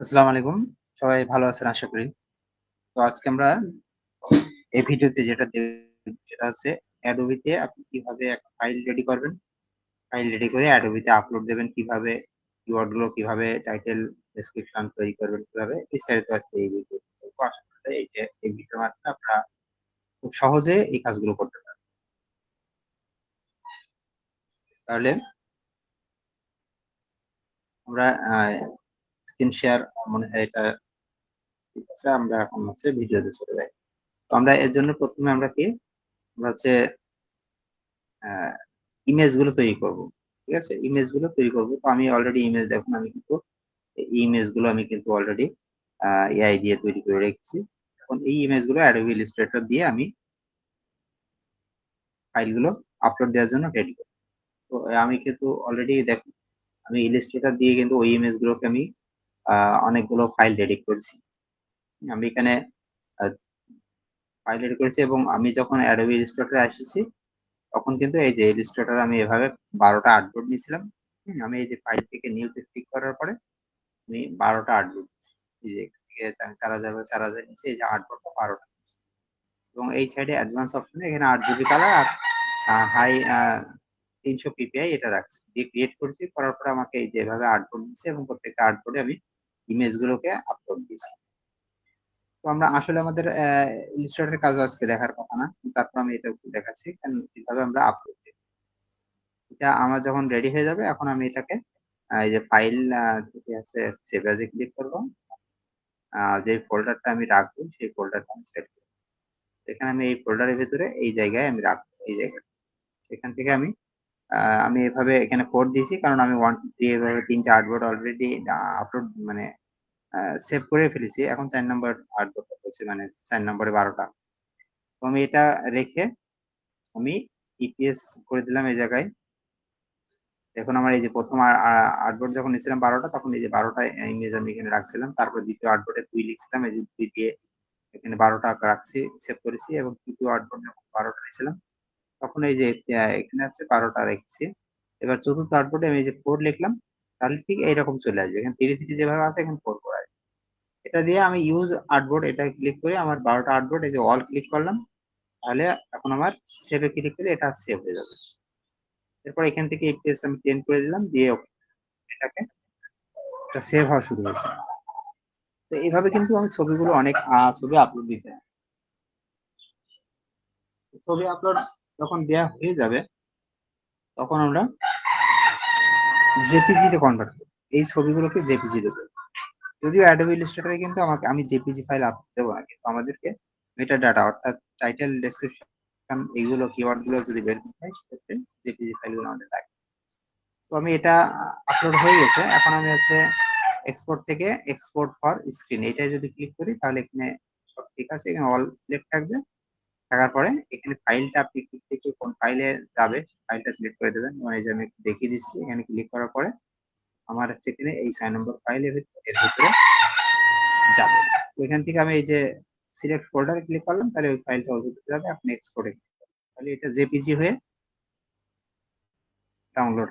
আসসালামু আলাইকুম। সবাই ভালো আছেন আশা করি। তো আজকে আমরা এই ভিডিওতে যেটা দেখব সেটা হচ্ছে Adobe তে আপনি কিভাবে একটা ফাইল রেডি করবেন। ফাইল রেডি করে Adobe তে আপলোড দেবেন কিভাবে, কিওয়ার্ড গুলো কিভাবে টাইটেল, ডেসক্রিপশন তৈরি করবেন কিভাবে বিস্তারিত আজকে এই ভিডিওতে দেখব। আশা করি এই ভিডিওর মাধ্যমে আপনারা খুব সহজে এই কাজগুলো করতে পারবেন। তাহলে আমরা স্ক্রিন শেয়ার মনে হয় এটা ঠিক আছে। আমরা এখন হচ্ছে ভিডিওতে চলে যাই। তো আমরা এর জন্য ১ম এ আমরা কি আমরা হচ্ছে আ ইমেজ গুলো তৈরি করব। ঠিক আছে? ইমেজ গুলো তৈরি করব। তো আমি অলরেডি ইমেজ দেখুন আমি কিন্তু এই ইমেজ গুলো আমি কিন্তু অলরেডি আ এআই দিয়ে তৈরি করে রেখেছি। এখন এই ইমেজ গুলো Adobe Illustrator দিয়ে আমি ফাইল গুলো আপলোড দেওয়ার জন্য রেডি করব। তো আমি কিন্তু অলরেডি দেখুন আমি Illustrator দিয়ে কিন্তু ওই ইমেজ গুলোকে আমি আ অনেকগুলো ফাইল রেডি করেছি। আমি এখানে আ ফাইল রেডি করেছি এবং আমি যখন Adobe Illustrator এ এসেছি তখন কিন্তু এই যে Illustrator আমি এভাবে ১২ টা আর্টবোর্ড নিয়েছিলাম। আমি এই যে ফাইল থেকে নিউ তে ক্লিক করার পরে আমি ১২ টা আর্টবোর্ড নিচ্ছি। এই যে এখান থেকে আমি ৪০০০ বাই ৪০০০ নিচ্ছি। এই যে আর্টবোর্ডটা ১২ টা নিচ্ছি। এবং এই সাইডে অ্যাডভান্স অপশনে এখানে ৮ জিবি কালার আর হাই ৩০০ পিপিআই এটা রাখছি। দিয়ে ক্রিয়েট করেছি। করার পরে আমাকে এই যে এভাবে আর্টবোর্ড দিচ্ছে এবং প্রত্যেকটা আর্টবোর্ডে আমি ইমেজ গুলোকে আপলোড দিয়েছি। তো আমরা আসলে আমাদের Illustrator এর কাজও আজকে দেখার কথা না। তারপর আমি এটা একটু দেখাচ্ছি কিভাবে আমরা আপলোড দিই। এটা আমার যখন রেডি হয়ে যাবে এখন আমি এটাকে এই যে ফাইল থেকে আছে সেভ এস এ ক্লিক করব। যে ফোল্ডারটা আমি রাখবো সেই ফোল্ডারটা আমি সিলেক্ট করব। এখানে আমি এই ফোল্ডারের ভেতরে এই জায়গায় আমি রাখবো এই জায়গায়। এখান থেকে আমি আ আমি এভাবে এখানে কোড দিয়েছি কারণ আমি 1 2 3 এভাবে ৩ টা আর্টবোর্ড অলরেডি আপলোড মানে আ সেভ করে ফেলেছি। এখন ৪ নাম্বার আর্টবোর্ডটা করছি মানে ৪ নম্বরে ১২ টা। তো আমি এটা রেখে আমি ইপিএস করে দিলাম এই জায়গায়। এখন আমার এই যে ১ম আর্টবোর্ড যখন নিয়েছিলাম ১২ টা তখন এই যে ১২ টা ইমেজ আমি এখানে রাখছিলাম। তারপর ২য় আর্টবোর্ডে ২ লিখছিলাম। এই যে ২ দিয়ে এখানে ১২ টা রাখছি, সেভ করেছি এবং ৩য় আর্টবোর্ড যখন ১২ টা নিয়েছিলাম তখন এই যে এখানে আছে ১২ টা রেখেছি। এবার ৪র্থ আর্টবোর্ডে আমি এই যে 4 লিখলাম। তাহলে ঠিক এইরকম চলে আসবে। এখানে ৩ 3 যেভাবে আছে এখানে 4 4 আসবে। এটা দিয়ে আমি ইউজ আর্টবোর্ড এটা ক্লিক করে আমার ১২ টা আর্টবোর্ড এই যে অল ক্লিক করলাম। তাহলে এখন আমার সেভ এ ক্লিক করলে এটা সেভ হয়ে যাবে। এরপর এখান থেকে এফপিএস আমি 10 করে দিলাম দিয়ে এটাকে এটা সেভ হওয়া শুরু হয়েছে। তো এভাবে কিন্তু আমি ছবিগুলো অনেক ছবি আপলোড দিতে হয়। ছবি আপলোড যখন দেয়া হয়ে যাবে তখন আমরা জেপিজি তে কনভার্ট করব। এই ছবিগুলোকে জেপিজি দেব। যদিও Adobe Illustrator এ কিন্তু আমি জেপিজি ফাইল আপলোড দেব না। কিন্তু আমাদেরকে মেটা ডাটা অর্থাৎ টাইটেল, ডেসক্রিপশন এগুলো কিওয়ার্ড গুলো যদি বের করতে হয় সেক্ষেত্রে জেপিজি ফাইলগুলো আমাদের লাগে। তো আমি এটা আপলোড হয়ে গেছে। এখন আমি হচ্ছে এক্সপোর্ট থেকে এক্সপোর্ট ফর স্ক্রিন এটায় যদি ক্লিক করি তাহলে এখানে সব ঠিক আছে। এখানে অল সিলেক্ট থাকবে। থাকার পরে এখানে ফাইলটা আপনি ক্লিক থেকে কোন ফাইলে যাবে ফাইলটা সিলেক্ট করে দেবেন। যেমন এই যে আমি একটু দেখিয়ে দিচ্ছি। এখানে ক্লিক করার পরে আমার হচ্ছে এখানে এই ৬ নম্বর ফাইলের এর ভিতরে যাবে। তো এখান থেকে আমি এই যে সিলেক্ট ফোল্ডারে ক্লিক করলাম তাহলে ওই ফাইলটা ওর ভিতরে যাবে। আপনি এক্সপোর্ট এ ক্লিক করবেন। তাহলে এটা জেপিজি হয়ে ডাউনলোড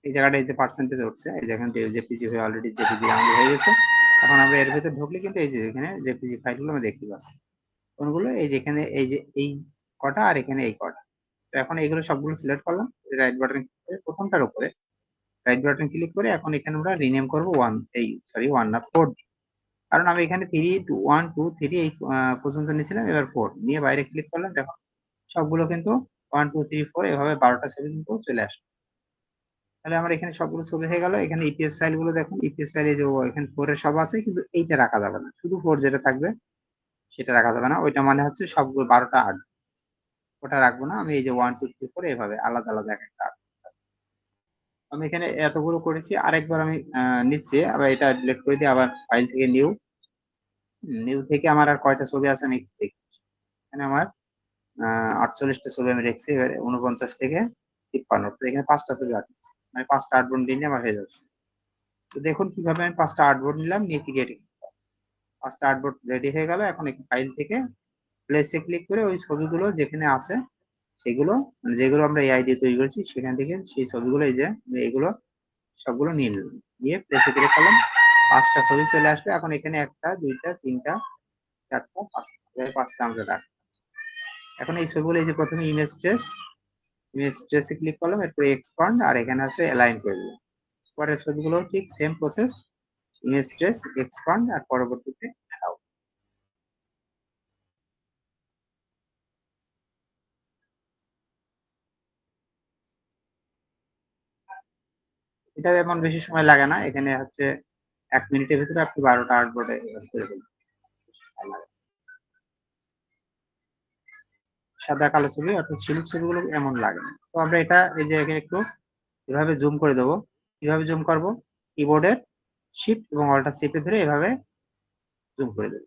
এই জায়গাটা এই যে পার্সেন্টেজ উঠছে এই যে এখান থেকে জেপিজি হয়ে অলরেডি জেপিজি ডাউনলোড হয়ে গেছে। এখন আমরা এর ভেতরে ঢুকলে কিন্তু এই যে এখানে জেপিজি ফাইলগুলো আমরা দেখতে পাচ্ছি। কোনগুলো এই যে এখানে এই যে এই কটা আর এখানে এই কটা। তো এখন এগুলো সবগুলো সিলেক্ট করলাম। রাইট বাটন ক্লিক করে প্রথমটার উপরে রাইট বাটন ক্লিক করে এখন এখানে আমরা রিনেম করব 1 এই সরি 1 না 4 কারণ আমি এখানে 3 2 1 2 3 এই পর্যন্ত নিয়েছিলাম এবার 4 নিয়ে বাইরে ক্লিক করলাম দেখো সবগুলো কিন্তু 1 2 3 4 এভাবে ১২ টা ছবি কিন্তু চলে আসলো। তাহলে আমার এখানে সবগুলো ছবি হয়ে গেল। এখানে ইপিএস ফাইলগুলো দেখুন। ইপিএস ফাইলে যে এখানে 4 এর সব আছে কিন্তু এইটা রাখা যাবে না। শুধু 4 যেটা থাকবে সেটা রাখা যাবে না। ওইটা মানে হচ্ছে সবগুলো ১২ টা আর্ট। ওটা রাখবো না। আমি এই যে 1 2 3 4 এভাবে আলাদা, আলাদা একেকটা আর্ট। আমি এখানে এতগুলো করেছি। আরেকবার আমি নিচ্ছি আবার এটা ডিলিট করে দিয়ে আবার ফাইল থেকে নিউ থেকে আমার আর কয়টা ছবি আছে আমি একটু দেখি। এখানে আমার আ ৪৮ টা ছবি আমি রেখেছি। এবারে ৪৯ থেকে ৫৩ তো এখানে ৫ টা ছবি আছে। মানে ৫ টা আর্টবোর্ড নিলে আমার হয়ে যাচ্ছে। তো দেখুন কিভাবে আমি ৫ টা আর্টবোর্ড নিলাম নিয়ে ক্রিয়েট ৫ টা আর্টবোর্ড রেডি হয়ে গেল। এখন এই ফাইল থেকে প্লেস এ ক্লিক করে ওই ছবিগুলো যেখানে আছে সেগুলো মানে যেগুলো আমরা এআই দিয়ে তৈরি করেছি সেখান থেকে সেই ছবিগুলো এই যে এগুলো সবগুলো নিয়ে নিলাম। নিয়ে প্লেস এ ক্লিক করলাম। 5টা ছবি চলে আসবে। এখন এখানে 1টা 2টা 3টা 4টা 5টা আমরা রাখবো। এখন এই ছবিগুলো এই যে প্রথমে ইমেজ ট্রেসে ক্লিক করলাম, এরপরে এক্সপান্ড আর এখানে আছে অ্যালাইন করে দিলাম। পরের ছবিগুলো ঠিক same process, image trace, expand আর পরবর্তীতে অ্যালাউ। এটা এমন বেশি সময় লাগে না, এখানে হচ্ছে 1 মিনিটের ভিতরে আপনি 12টা আর্টবোর্ডে করে ফেলবেন। সাদা কালো ছবি অর্থাৎ সিল্ক ছবিগুলো এমন লাগে না। তো আমরা এটা এই যে এখানে একটু এভাবে জুম করে দেবো। কিভাবে জুম করব? কিবোর্ডের শিফট এবং অল্টার চেপে ধরে এভাবে জুম করে দেবো।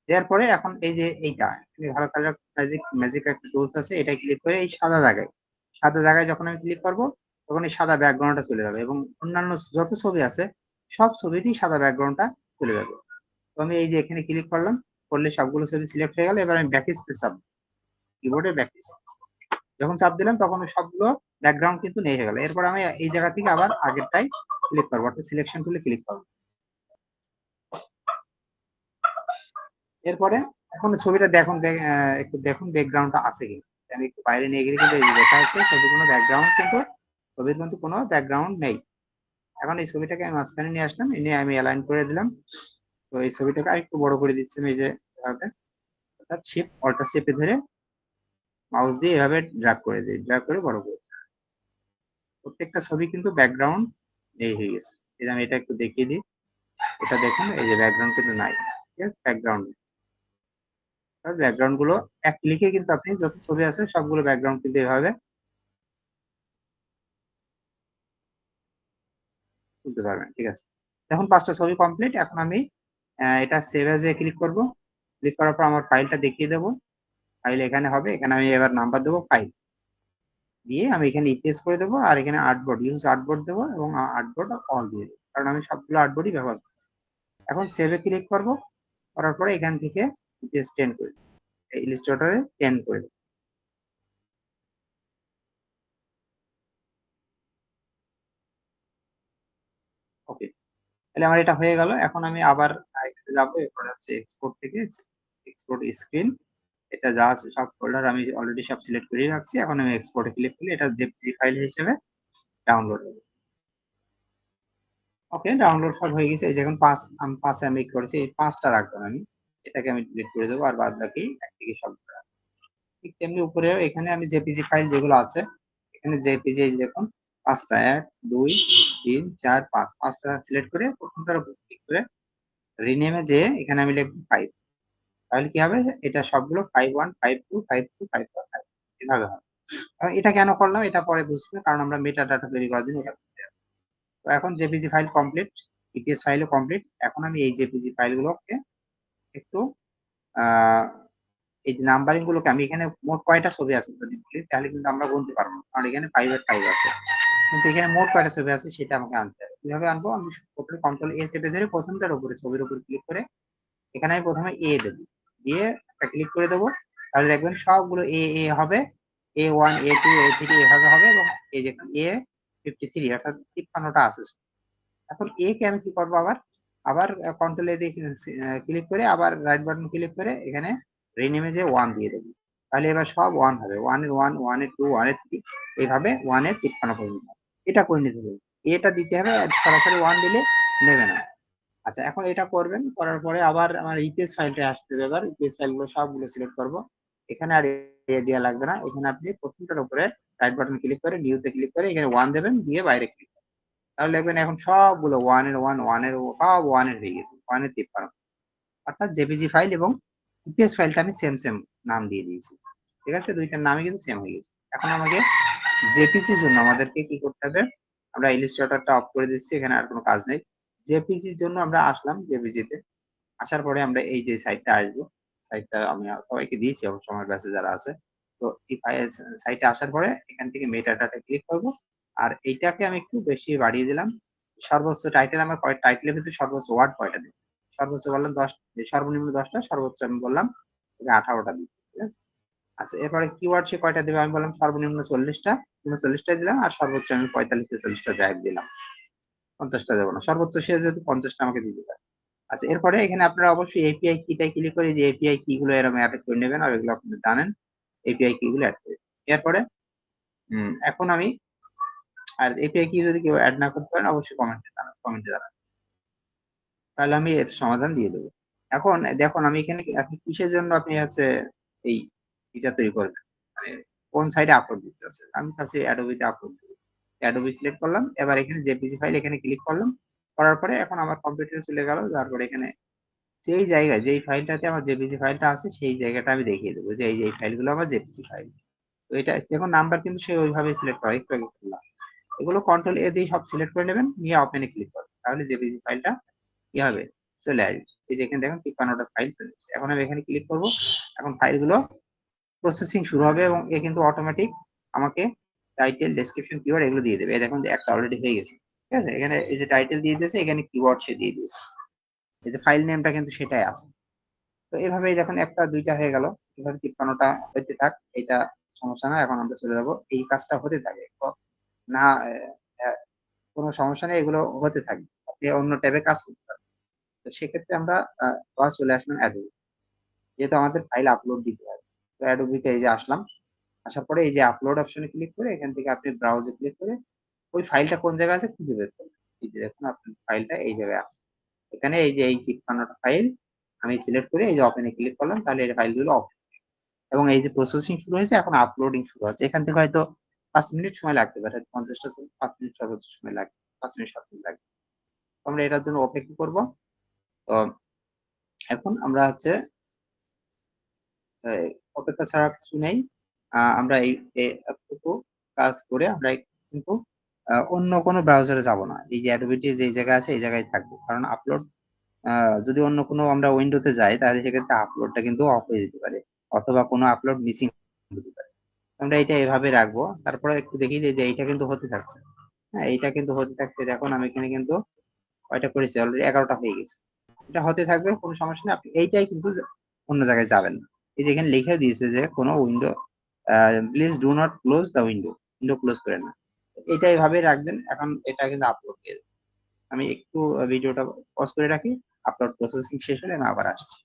দেওয়ার পরে এখন এই যে এইটা ভালো কালার ম্যাজিক একটা টুলস আছে, এটা ক্লিক করে এই সাদা জায়গায় যখন আমি ক্লিক করব তখন এই সাদা ব্যাকগ্রাউন্ডটা চলে যাবে এবং অন্যান্য যত ছবি আছে সব ছবিরই সাদা ব্যাকগ্রাউন্ডটা চলে যাবে। তো আমি এই যে এখানে ক্লিক করলাম, করলে সবগুলো ছবি সিলেক্ট হয়ে গেল। এবার আমি ব্যাক স্পেস চাপ, কিবোর্ডে ব্যাক স্পেস যখন চাপ দিলাম তখন সবগুলো ব্যাকগ্রাউন্ড কিন্তু নেই হয়ে গেল। এরপর আমি এই জায়গা থেকে আবার আগেরটাই ক্লিক করবো, অর্থাৎ সিলেকশন টুলে ক্লিক করবো। এরপরে এখন ছবিটা দেখুন, একটু দেখুন ব্যাকগ্রাউন্ডটা আছে কিনা। আমি একটু বাইরে নিয়ে গেলে কিন্তু এই যে লেখা আছে ছবির কোনো ব্যাকগ্রাউন্ড, কিন্তু ছবির কিন্তু কোনো ব্যাকগ্রাউন্ড নেই। এখন এই ছবিটাকে আমি মাঝখানে নিয়ে আসলাম, এনে আমি অ্যালাইন করে দিলাম। তো এই ছবিটাকে আরেকটু বড় করে দিচ্ছি আমি, এই যে অর্থাৎ শিফট অল্টার চেপে ধরে মাউস দিয়ে এভাবে ড্র্যাগ করে দিই, ড্র্যাগ করে বড় করে। প্রত্যেকটা ছবি কিন্তু ব্যাকগ্রাউন্ড এই হয়ে গেছে। এই যে আমি এটা একটু দেখিয়ে দিই, এটা দেখুন এই যে ব্যাকগ্রাউন্ড কিন্তু নাই, ঠিক আছে? ব্যাকগ্রাউন্ড গুলো এক ক্লিকে কিন্তু আপনি যত ছবি আছে সবগুলো ব্যাকগ্রাউন্ড কিন্তু এভাবে তুলতে পারবেন, ঠিক আছে? এখন 5টা ছবি কমপ্লিট। এখন আমি এটা সেভ এজ এ ক্লিক করব। ক্লিক করার পর আমার ফাইলটা দেখিয়ে দেব। ফাইল এখানে হবে, এখানে আমি এবার নাম্বার দেবো ফাইল দিয়ে আমি এখানে ইপিএস করে দেবো আর এখানে আর্টবোর্ড ইউজ আর্টবোর্ড দেবো এবং আর্টবোর্ড অল দিয়ে দেবো, কারণ আমি সবগুলো আর্টবোর্ডই ব্যবহার করছি। এখন সেভে ক্লিক করব, করার পরে এখান থেকে ইপিএস 10 করে দেবো, ইলিস্ট্রেটরে 10 করে দেবো। ওকে, তাহলে আমার এটা হয়ে গেল। এখন আমি আবার এখানে যাবো, এরপর হচ্ছে এক্সপোর্ট থেকে এক্সপোর্ট স্ক্রিন, এটা যা আছে সব ফোল্ডার আমি অলরেডি সব সিলেক্ট করে রাখছি। এখন আমি এক্সপোর্টে ক্লিক করলে এটা জেপিজি ফাইল হিসেবে ডাউনলোড হবে। ওকে, ডাউনলোড সব হয়ে গেছে। এই যে এখন আমি 5 আমি করেছি, এই 5টা রাখবেন আমি, এটাকে আমি ডিলিট করে দেবো আর বাদ বাকি একদিকে সব রাখবো। ঠিক তেমনি উপরে এখানে আমি জেপিজি ফাইল যেগুলো আছে, এখানে জেপিজি এই যে দেখুন 5টা 1 2 3 4 5 5টা সিলেক্ট করে প্রথমটার উপর ক্লিক করে রিনেমে যে এখানে আমি লিখবো 5। তাহলে কি হবে, এটা সবগুলো 5 1 5 2 5 2 5 4 5 এভাবে হবে। এটা কেন করলাম এটা পরে বুঝবে, কারণ আমরা মেটা ডাটা তৈরি করার জন্য এটা করতে হবে। তো এখন জেপিজি ফাইল কমপ্লিট, ইপিএস ফাইলও কমপ্লিট। এখন আমি এই জেপিজি ফাইলগুলোকে একটু আহ এই যে নাম্বারিং গুলোকে আমি এখানে মোট কয়টা ছবি আছে যদি বলি তাহলে কিন্তু আমরা গুনতে পারবো না, কারণ এখানে 5 এর 5 আছে, কিন্তু এখানে মোট কয়টা ছবি আছে সেটা আমাকে আনতে হবে। কিভাবে আনবো, আমি প্রথমে কন্ট্রোল এ চেপে ধরে প্রথমটার উপরে ছবির উপর ক্লিক করে এখানে আমি প্রথমে এ দেবো, দিয়ে একটা ক্লিক করে দেবো। তাহলে দেখবেন সবগুলো এ এ হবে, A1 A2 A3 এভাবে হবে এবং এই যে A53 অর্থাৎ 53টা আছে। এখন এ কে আমি কি করবো, আবার আবার কন্ট্রোল এ দিয়ে ক্লিক করে আবার রাইট বাটন ক্লিক করে এখানে রিনেমে যে 1 দিয়ে দেবো। তাহলে এবার সব 1 হবে, 1 এর 1 1 এর 2 1 এর 3 এইভাবে 1 এর 53 করে নিতে হবে। এটা করে নিতে হবে, এটা দিতে হবে, সরাসরি 1 দিলে নেবে না। আচ্ছা, এখন এটা করবেন, করার পরে আবার আমার ইপিএস ফাইলটা আসতে হবে। এবার ইপিএস ফাইলগুলো সবগুলো সিলেক্ট করব। এখানে আর এ দেওয়া লাগবে না, এখানে আপনি প্রথমটার উপরে রাইট বাটন ক্লিক করে নিউতে ক্লিক করে এখানে 1 দেবেন, দিয়ে বাইরে ক্লিক। তাহলে দেখবেন এখন সবগুলো 1 এর 1 1 এর সব 1 এর হয়ে গেছে, 1 এর 53, অর্থাৎ জেপিজি ফাইল এবং ইপিএস ফাইলটা আমি সেম সেম নাম দিয়ে দিয়েছি। ঠিক আছে, দুইটার নামই কিন্তু সেম হয়ে গেছে। এখন আমাকে জেপিজির জন্য আমাদেরকে কি করতে হবে, আমরা ইলিস্ট্রেটরটা অফ করে দিচ্ছি, এখানে আর কোনো কাজ নেই। জেপিজির জন্য আমরা আসলাম জেপিজিতে, আসার পরে আমরা এই যে সাইটটা আসবো, সাইটটা আমি সবাইকে দিয়েছি অবশ্য আমার ব্যাচে যারা আছে। তো এই সাইটে আসার পরে এখান থেকে মেটা ডাটা ক্লিক করব আর এইটাকে আমি একটু বেশি বাড়িয়ে দিলাম। সর্বোচ্চ টাইটেল আমার টাইটেলের ভিতরে সর্বোচ্চ ওয়ার্ড কয়টা দেব, সর্বোচ্চ বললাম 10, সর্বনিম্ন 10টা, সর্বোচ্চ আমি বললাম 18টা দিই, ঠিক আছে? আচ্ছা, এরপরে কিওয়ার্ড সে কয়টা দেবে, আমি বললাম সর্বনিম্ন 40টা, 39টা দিলাম আর সর্বোচ্চ আমি 45 46টা দিলাম। 50টা দেবো না, সর্বোচ্চ সে যদি 50টা আমাকে দিতে পারে। আচ্ছা, এরপরে এখানে আপনারা অবশ্যই এপিআই কিটায় ক্লিক করে যে এপিআই কি গুলো এরকম অ্যাড করে নেবেন, আর এগুলো আপনারা জানেন এপিআই কি গুলো অ্যাড করে। এরপরে এখন আমি আর এপিআই কি যদি কেউ অ্যাড না করতে পারেন অবশ্যই কমেন্টে জানান। তাহলে আমি এর সমাধান দিয়ে দেবো। এখন দেখুন আমি এখানে আপনি কিসের জন্য আপনি এই এটা তৈরি করবেন, মানে কোন সাইডে আপলোড দিতে চাচ্ছেন। আমি চাচ্ছি অ্যাডোবিতে আপলোড দিব। অ্যাডোবি সিলেক্ট করলাম, এবার এখানে জেপিজি ফাইল এখানে ক্লিক করলাম, করার পরে এখন আমার কম্পিউটারে চলে গেল, যাওয়ার পরে এখানে সেই জায়গায় যেই ফাইলটাতে আমার জেপিজি ফাইলটা আছে সেই জায়গাটা আমি দেখিয়ে দেবো যে এই ফাইলগুলো আমার জেপিজি ফাইল। তো এটা দেখুন নাম্বার কিন্তু সে ওইভাবে সিলেক্ট করা, একটু আগে করলাম। এগুলো কন্ট্রোল এ দিয়ে সব সিলেক্ট করে নেবেন, নিয়ে ওপেনে ক্লিক করবেন, তাহলে জেপিজি ফাইলটা কি হবে, চলে আসবে। এই যে এখানে দেখুন 53টা ফাইল চলে এসেছে। এখন আমি এখানে ক্লিক করব, এখন ফাইলগুলো প্রসেসিং শুরু হবে এবং এ কিন্তু অটোমেটিক আমাকে টাইটেল, ডেসক্রিপশন, কিওয়ার্ড এগুলো দিয়ে দেবে। এই দেখুন একটা অলরেডি হয়ে গেছে, ঠিক আছে। এখানে এই যে টাইটেল দিয়ে দিয়েছে, এখানে কিওয়ার্ড সে দিয়ে দিয়েছে, এই যে ফাইল নেমটা কিন্তু সেটাই আছে। তো এভাবেই যখন একটা দুইটা হয়ে গেল, এভাবে 53টা হইতে থাক, এটা সমস্যা না। এখন আমরা চলে যাব, এই কাজটা হতে থাকে না, কোনো সমস্যা নেই, এগুলো হতে থাকবে, আপনি অন্য ট্যাবে কাজ করতে পারবেন। তো সেক্ষেত্রে আমরা আবার চলে আসলাম অ্যাডোবি, যেহেতু আমাদের ফাইল আপলোড দিতে হবে। তো অ্যাডোবিতে এই যে আসলাম, আসার পরে এই যে আপলোড অপশনে ক্লিক করে এখান থেকে আপনি ব্রাউজে ক্লিক করে ওই ফাইলটা কোন জায়গায় আছে খুঁজে বের করবেন। এই যে দেখুন আপনার ফাইলটা এই জায়গায় আছে, এখানে এই যে এই 53টা ফাইল আমি সিলেক্ট করে এই যে ওপেনে ক্লিক করলাম, তাহলে এই ফাইলগুলো ওপেন এবং এই যে প্রসেসিং শুরু হয়েছে, এখন আপলোডিং শুরু হচ্ছে। এখান থেকে হয়তো 5 মিনিট সময় লাগতে পারে, 50টা 5 মিনিট সর্বোচ্চ সময় লাগবে, 5 মিনিট 7 মিনিট লাগবে। আমরা এটার জন্য অপেক্ষা করব। তো এখন আমরা অপেক্ষা ছাড়া কিছু নেই। আমরা এই এতটুকু কাজ করে আমরা কিন্তু অন্য কোনো ব্রাউজারে যাব না। এই যে অ্যাডোবিটি যে জায়গায় আছে এই জায়গায় থাকবো, কারণ আপলোড যদি অন্য কোনো আমরা উইন্ডোতে যাই তাহলে সেক্ষেত্রে আপলোডটা কিন্তু অফ হয়ে যেতে পারে, অথবা কোনো আপলোড মিসিং হতে পারে। আমরা এটা এভাবে রাখবো, তারপরে একটু দেখি যে এইটা কিন্তু হতে থাকছে। হ্যাঁ, এইটা কিন্তু হতে থাকছে। দেখুন আমি এখানে কিন্তু কয়টা করেছি, অলরেডি 11টা হয়ে গেছে। এটা হতে থাকবে, কোনো সমস্যা নেই। আপনি এইটাই কিন্তু অন্য জায়গায় যাবেন না। এই যে এখানে লিখে দিয়েছে যে কোনো window, please do not close the window, window close করেন না। এটা এভাবে রাখবেন। এখন এটা কিন্তু আপলোড দিয়ে দেবে। আমি একটু ভিডিওটা পজ করে রাখি, আপলোড প্রসেসিং শেষ হলে আমি আবার আসছি।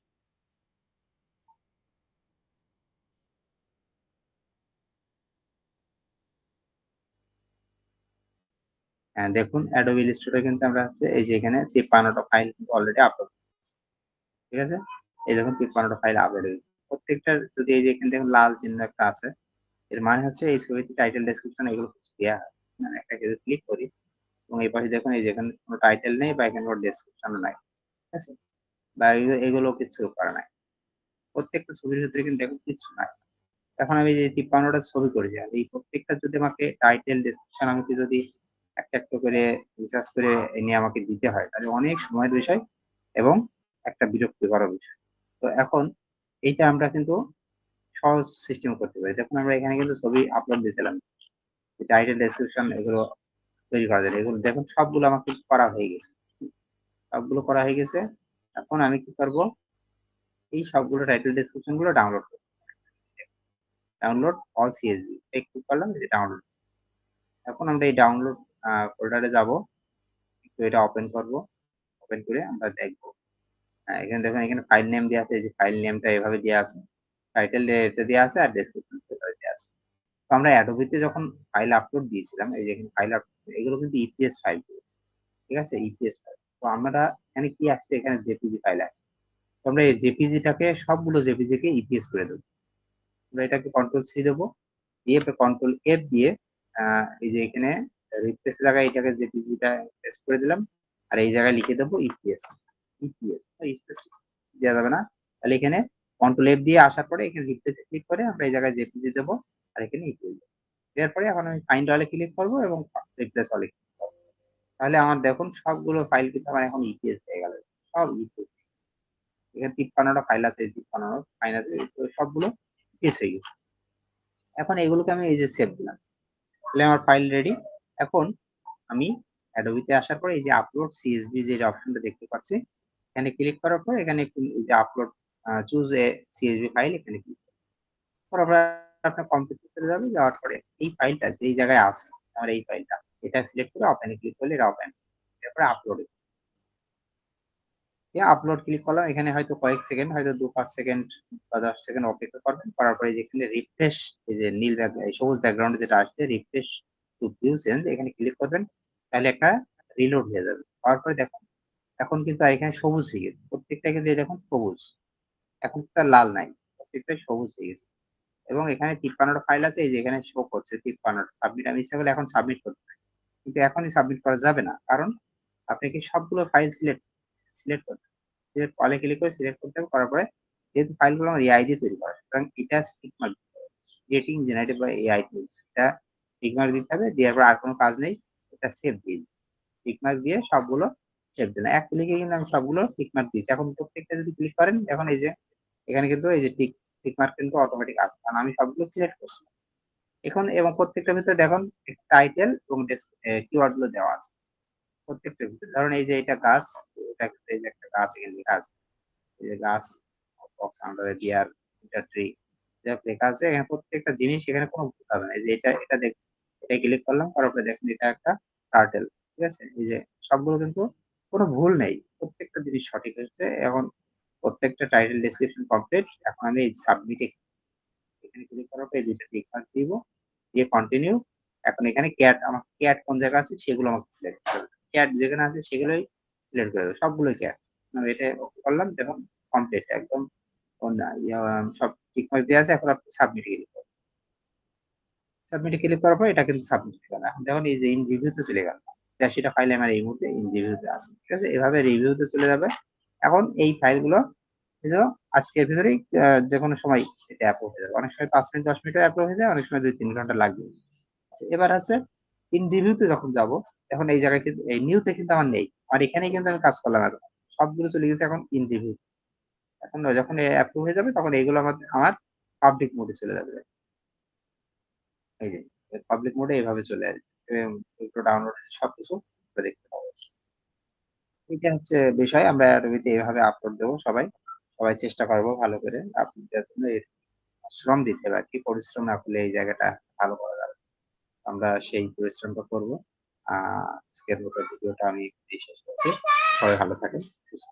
হ্যাঁ, দেখুন অ্যাডোবি ইলাস্ট্রেটর কিন্তু আমরা এই যে এখানে 53টা ফাইল কিন্তু অলরেডি আপলোড, ঠিক আছে। এই দেখুন 53টা ফাইল আপলোড হয়ে গেছে। প্রত্যেকটার যদি এই যে এখানে দেখুন লাল চিহ্ন একটা আছে, এর মানে হচ্ছে এই ছবিতে টাইটেল, ডেসক্রিপশন এগুলো কিছু দেওয়া হয়। মানে একটা যদি ক্লিক করি এবং এই পাশে দেখুন এই যে এখানে কোনো টাইটেল নেই বা এখানে কোনো ডেসক্রিপশন নাই, ঠিক আছে, বা এগুলো কিছু করা নাই। প্রত্যেকটা ছবির ক্ষেত্রে কিন্তু দেখুন কিছু নাই। এখন আমি যে 53টা ছবি করেছি, আর এই প্রত্যেকটা যদি আমাকে টাইটেল, ডেসক্রিপশন আমাকে যদি একটা একটা করে রিসার্চ করে এনে আমাকে দিতে হয়, তাহলে অনেক সময়ের বিষয় এবং একটা বিরক্তিকর বিষয়। তো এখন এইটা আমরা কিন্তু সহজ সিস্টেম করতে পারি। দেখুন আমরা এখানে কিন্তু ছবি আপলোড দিয়েছিলাম, টাইটেল, ডেসক্রিপশন এগুলো তৈরি করা যায়। এগুলো দেখুন সবগুলো আমাকে করা হয়ে গেছে, সবগুলো করা হয়ে গেছে। এখন আমি কি করব, এই সবগুলো টাইটেল, ডেসক্রিপশন গুলো ডাউনলোড করব। ডাউনলোড অল সিএসভি ক্লিক করলাম, এই যে ডাউনলোড। এখন আমরা এই ডাউনলোড ফোল্ডারে যাব, একটু এটা ওপেন করব। ওপেন করে আমরা দেখব। এখানে দেখুন এখানে ফাইল নেম দেওয়া আছে, এই যে ফাইল নেমটা এভাবে দেওয়া আছে, টাইটেল এটা দেওয়া আছে, আর ডেসক্রিপশন এভাবে দেওয়া আছে। তো আমরা অ্যাডোবিতে যখন ফাইল আপলোড দিয়েছিলাম, এই যে এখানে ফাইল আপলোড, এগুলো কিন্তু ইপিএস ফাইল ছিল, ঠিক আছে, ইপিএস ফাইল। তো আমরা এখানে কি আসছে, এখানে জেপিজি ফাইল আসছে। তো আমরা এই জেপিজিটাকে সবগুলো জেপিজি কে ইপিএস করে দেবো। আমরা এটাকে কন্ট্রোল সি দেবো, দিয়ে কন্ট্রোল এফ দিয়ে এই যে এখানে রিপ্লেস জায়গায় এটাকে জেপিজিটা পেস্ট করে দিলাম, আর এই জায়গায় লিখে দেবো ইপিএস। ইপিএস স্পেস দেওয়া যাবে না, তাহলে এখানে কন্ট্রোল এফ দিয়ে আসার পরে এখানে রিপ্লেসে ক্লিক করে আমরা এই জায়গায় জেপিজি দেবো, আর এখানে ইপিএস দেবো। দেওয়ার পরে এখন আমি ফাইন্ড অলে ক্লিক করবো এবং রিপ্লেস অলে ক্লিক করবো। তাহলে আমার দেখুন সবগুলো ফাইল কিন্তু আমার এখন ইপিএস হয়ে গেল, সব ইপিএস। এখানে 53টা ফাইল আছে, 53টা ফাইল আছে, সবগুলো ইপিএস হয়ে গেছে। এখন এগুলোকে আমি এই যে সেভ দিলাম, তাহলে আমার ফাইল রেডি। এখন আমি অ্যাডোবিতে আসার পরে এই যে আপলোড সিএসভি যে অপশনটা দেখতে পাচ্ছি, এখানে ক্লিক করার পর এখানে এই যে upload choose a CSV file, এখানে ক্লিক করার পর আপনার কম্পিউটারে যাবে, যাওয়ার পরে এই ফাইলটা যেই জায়গায় আছে আমার এই ফাইলটা, এটা সিলেক্ট করে ওপেনে ক্লিক করলে এটা ওপেন। এরপরে আপলোড আপলোড ক্লিক করলাম। এখানে হয়তো কয়েক সেকেন্ড, হয়তো ২-৫ সেকেন্ড বা ১০ সেকেন্ড অপেক্ষা করবেন। করার পরে যেখানে রিফ্রেশ, এই যে নীল সবুজ ব্যাকগ্রাউন্ডে যেটা আসছে রিফ্রেশ টু ভিউ চেঞ্জ, এখানে ক্লিক করবেন। তাহলে একটা রিলোড হয়ে যাবে। হওয়ার পরে দেখুন এখন কিন্তু এখানে সবুজ হয়ে গেছে। প্রত্যেকটা কিন্তু এই দেখুন সবুজ। এখন কিন্তু আর লাল নাই। প্রত্যেকটাই সবুজ হয়ে গেছে। এবং এখানে ৫৩ টা ফাইল আছে, এই যে এখানে শো করছে ৫৩ টা। সাবমিট আমি ইচ্ছা করলে এখন সাবমিট করতে পারি। কিন্তু এখনই সাবমিট করা যাবে না। কারণ আপনাকে সবগুলো ফাইল সিলেক্ট করতে হবে। সিলেক্ট অলে ক্লিক করে সিলেক্ট করতে হবে। করার পরে যেহেতু ফাইলগুলো আমার এআই দিয়ে তৈরি করা, সুতরাং এটা টিক মার্ক দিতে হবে। Creating generative by AI tools, এটা টিক মার্ক দিতে হবে। দেওয়ার পর আর কোনো কাজ নেই। এটা সেভ দিন। টিক মার্ক দিয়ে সবগুলো সেভ দিলাম। এক ক্লিকে কিন্তু আমি সবগুলো টিক মার্ক দিয়েছি। এখন প্রত্যেকটা যদি ক্লিক করেন, এখন এই যে এখানে কিন্তু এই যে টিক মার্ক কিন্তু অটোমেটিক আসছে। কারণ আমি সবগুলো সিলেক্ট করছি। এখন এবং প্রত্যেকটার ভিতরে দেখুন টাইটেল এবং কিওয়ার্ড গুলো দেওয়া আছে। প্রত্যেকটার ভিতরে ধরুন এই যে এটা গাছ, এটা এই যে একটা গাছ এখানে লেখা আছে। এই যে গাছ, বক্স আন্ডার ডিয়ার, এটা ট্রি, যা লেখা আছে এখানে প্রত্যেকটা জিনিস, এখানে কোনো ভুল হবে না। এই যে এটা দেখ, এটা ক্লিক করলাম, করার পরে দেখুন এটা একটা টার্টেল। ঠিক আছে? এই যে সবগুলো কিন্তু কোনো ভুল নেই। প্রত্যেকটা জিনিস সঠিক হচ্ছে। এখন প্রত্যেকটা টাইটেল ডেসক্রিপশন কমপ্লিট। এখন আমি এই সাবমিটে এখানে ক্লিক করার পরে এই ২ টা টিক মার্ক দিব। দিয়ে কন্টিনিউ। এখন এখানে আমার ক্যাট কোন জায়গায় আছে সেগুলো আমাকে সিলেক্ট করতে হবে। ক্যাট যেখানে আছে সেগুলোই সিলেক্ট করে দেব। সবগুলোই ক্যাট। আমি এটা ওকে করলাম, দেখুন কমপ্লিট একদম সব ঠিক মার্ক দেওয়া আছে। এখন আপনি সাবমিট ক্লিক করুন। সাবমিটে ক্লিক করার পর এটা কিন্তু সাবমিট হয়ে গেল। এখন দেখুন এই যে ইন রিভিউ তে চলে গেল। ৮৩ টা ফাইল আমার এই মুহূর্তে ইন রিভিউ তে আছে। ঠিক আছে? এভাবে রিভিউ তে চলে যাবে। এখন এই ফাইলগুলো কিন্তু আজকের ভিতরেই যেকোনো সময় এটা অ্যাপ্রুভ হয়ে যাবে। অনেক সময় ৫ মিনিট ১০ মিনিটে অ্যাপ্রুভ হয়ে যায়, অনেক সময় ২-৩ ঘন্টা লাগবে। আচ্ছা, এবার আছে ইন রিভিউ তে যখন যাব, এখন এই জায়গায় কিন্তু এই নিউ তে কিন্তু আমার নেই। আর এখানেই কিন্তু আমি কাজ করলাম এতক্ষণ। সবগুলো চলে গেছে এখন ইন রিভিউ। এখন যখন অ্যাপ্রুভ হয়ে যাবে তখন এইগুলো আমার পাবলিক মোড এ চলে যাবে। এই যে পাবলিক মোড এ এভাবে চলে আসবে। এগুলো ডাউনলোড সবকিছু দেখতে পাবো। এটা হচ্ছে বিষয়। আমরা Adobe তে এভাবে আপলোড দেব সবাই। সবাই চেষ্টা করব ভালো করে। আপনাদের জন্য শ্রম দিতে হবে আরকি। পরিশ্রম না করলে এই জায়গাটা ভালো করা যাবে। আমরা সেই পরিশ্রমটা করব। আ আজকের মতো ভিডিওটা আমি এখানেই শেষ করছি। সবাই ভালো থাকেন, সুস্থ